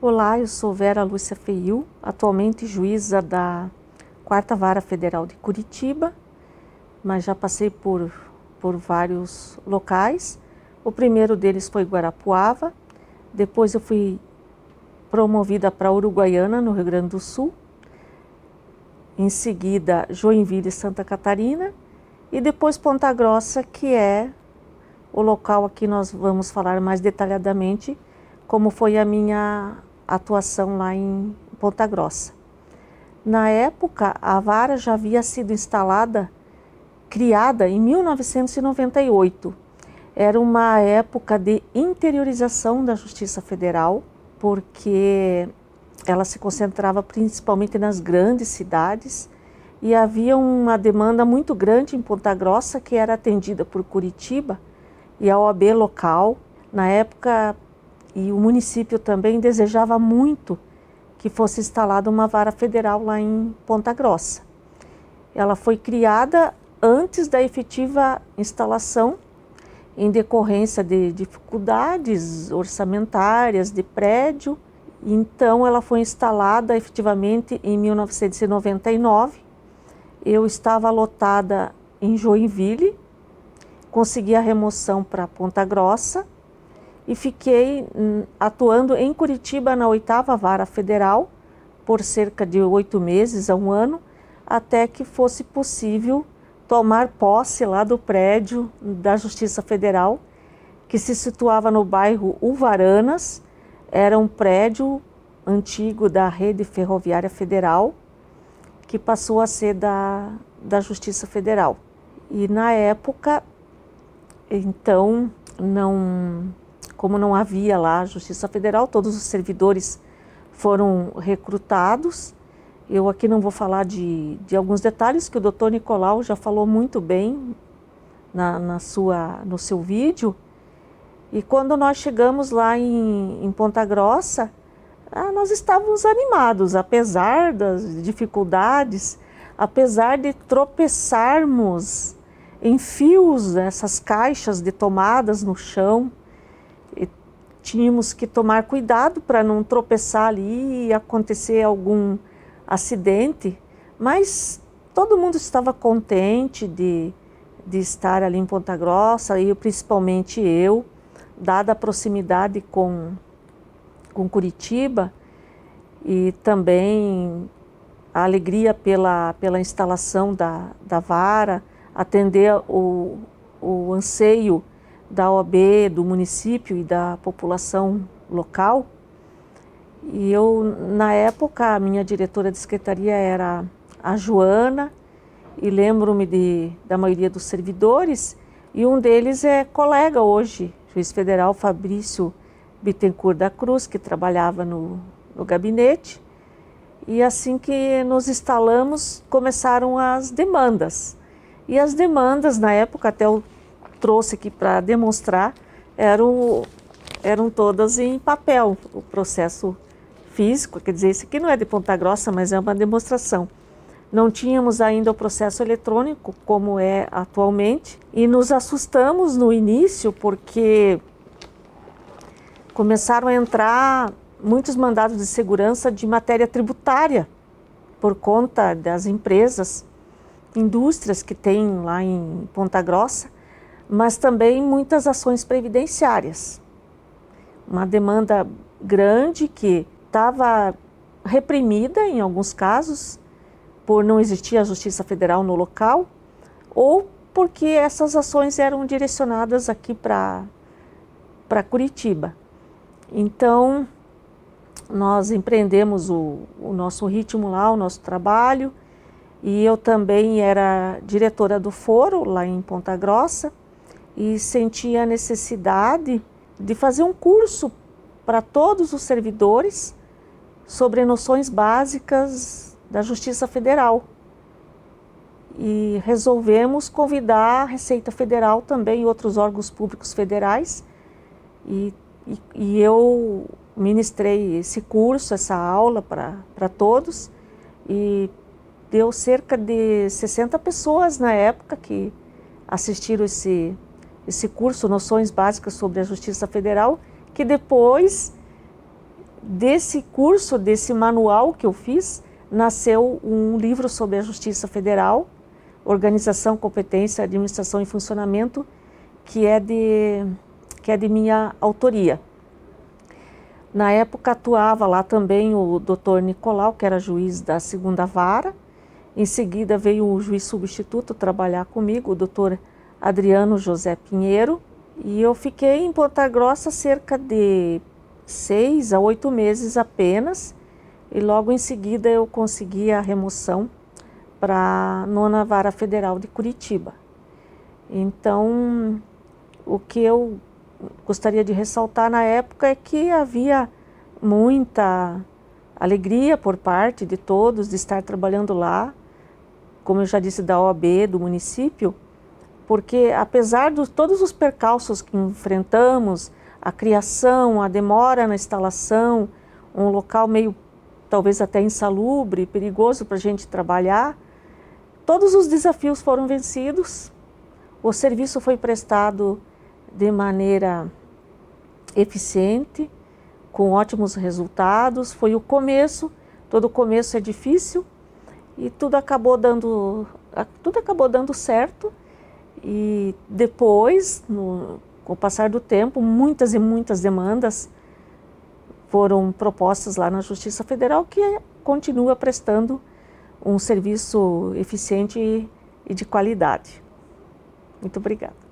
Olá, eu sou Vera Lúcia Feil, atualmente juíza da 4ª Vara Federal de Curitiba, mas já passei por vários locais. O primeiro deles foi Guarapuava, depois eu fui promovida para Uruguaiana, no Rio Grande do Sul, em seguida Joinville, Santa Catarina, e depois Ponta Grossa, que é o local aqui nós vamos falar mais detalhadamente como foi a minha atuação lá em Ponta Grossa. Na época, a vara já havia sido criada em 1998. Era uma época de interiorização da Justiça Federal, porque ela se concentrava principalmente nas grandes cidades e havia uma demanda muito grande em Ponta Grossa, que era atendida por Curitiba e a OAB local. Na época, e o município também desejava muito que fosse instalada uma vara federal lá em Ponta Grossa. Ela foi criada antes da efetiva instalação, em decorrência de dificuldades orçamentárias de prédio. Então, ela foi instalada efetivamente em 1999. Eu estava lotada em Joinville, consegui a remoção para Ponta Grossa, e fiquei atuando em Curitiba na 8ª Vara Federal por cerca de 8 meses a 1 ano, até que fosse possível tomar posse lá do prédio da Justiça Federal, que se situava no bairro Uvaranas. Era um prédio antigo da Rede Ferroviária Federal, que passou a ser da Justiça Federal. E na época, então, como não havia lá a Justiça Federal, todos os servidores foram recrutados. Eu aqui não vou falar de alguns detalhes que o Dr. Nicolau já falou muito bem no seu vídeo. E quando nós chegamos lá em Ponta Grossa, nós estávamos animados, apesar das dificuldades, apesar de tropeçarmos em fios, essas caixas de tomadas no chão. Tínhamos que tomar cuidado para não tropeçar ali e acontecer algum acidente, mas todo mundo estava contente de estar ali em Ponta Grossa, e principalmente eu, dada a proximidade com Curitiba, e também a alegria pela instalação da vara, atender o anseio da OAB, do município e da população local. E eu, na época, a minha diretora de secretaria era a Joana, e lembro-me da maioria dos servidores, e um deles é colega hoje, juiz federal Fabrício Bittencourt da Cruz, que trabalhava no gabinete. E assim que nos instalamos, começaram as demandas. E as demandas, na época, até eu trouxe aqui para demonstrar, eram todas em papel. O processo físico, quer dizer, esse aqui não é de Ponta Grossa, mas é uma demonstração. Não tínhamos ainda o processo eletrônico, como é atualmente, e nos assustamos no início, porque começaram a entrar muitos mandados de segurança de matéria tributária, por conta das indústrias que tem lá em Ponta Grossa, mas também muitas ações previdenciárias. Uma demanda grande que estava reprimida em alguns casos, por não existir a Justiça Federal no local, ou porque essas ações eram direcionadas aqui para Curitiba. Então, nós empreendemos o nosso ritmo lá, o nosso trabalho, e eu também era diretora do foro lá em Ponta Grossa, e sentia a necessidade de fazer um curso para todos os servidores sobre noções básicas da Justiça Federal. E resolvemos convidar a Receita Federal também e outros órgãos públicos federais, e eu ministrei esse curso, essa aula para todos, e deu cerca de 60 pessoas na época que assistiram esse curso, Noções Básicas sobre a Justiça Federal, que depois desse curso, desse manual que eu fiz, nasceu um livro sobre a Justiça Federal, Organização, Competência, Administração e Funcionamento, que é de minha autoria. Na época atuava lá também o Dr. Nicolau, que era juiz da segunda vara. Em seguida veio o juiz substituto trabalhar comigo, o Dr. Adriano José Pinheiro. E eu fiquei em Ponta Grossa cerca de 6 a 8 meses apenas. E logo em seguida eu consegui a remoção para a 9ª Vara Federal de Curitiba. Então, o que eu gostaria de ressaltar na época é que havia muita alegria por parte de todos de estar trabalhando lá, como eu já disse, da OAB, do município, porque apesar de todos os percalços que enfrentamos, a criação, a demora na instalação, um local meio, talvez até insalubre, perigoso para a gente trabalhar, todos os desafios foram vencidos, o serviço foi prestado de maneira eficiente, com ótimos resultados. Foi o começo, todo começo é difícil e tudo acabou dando certo. E depois, com o passar do tempo, muitas e muitas demandas foram propostas lá na Justiça Federal, que continua prestando um serviço eficiente e de qualidade. Muito obrigada.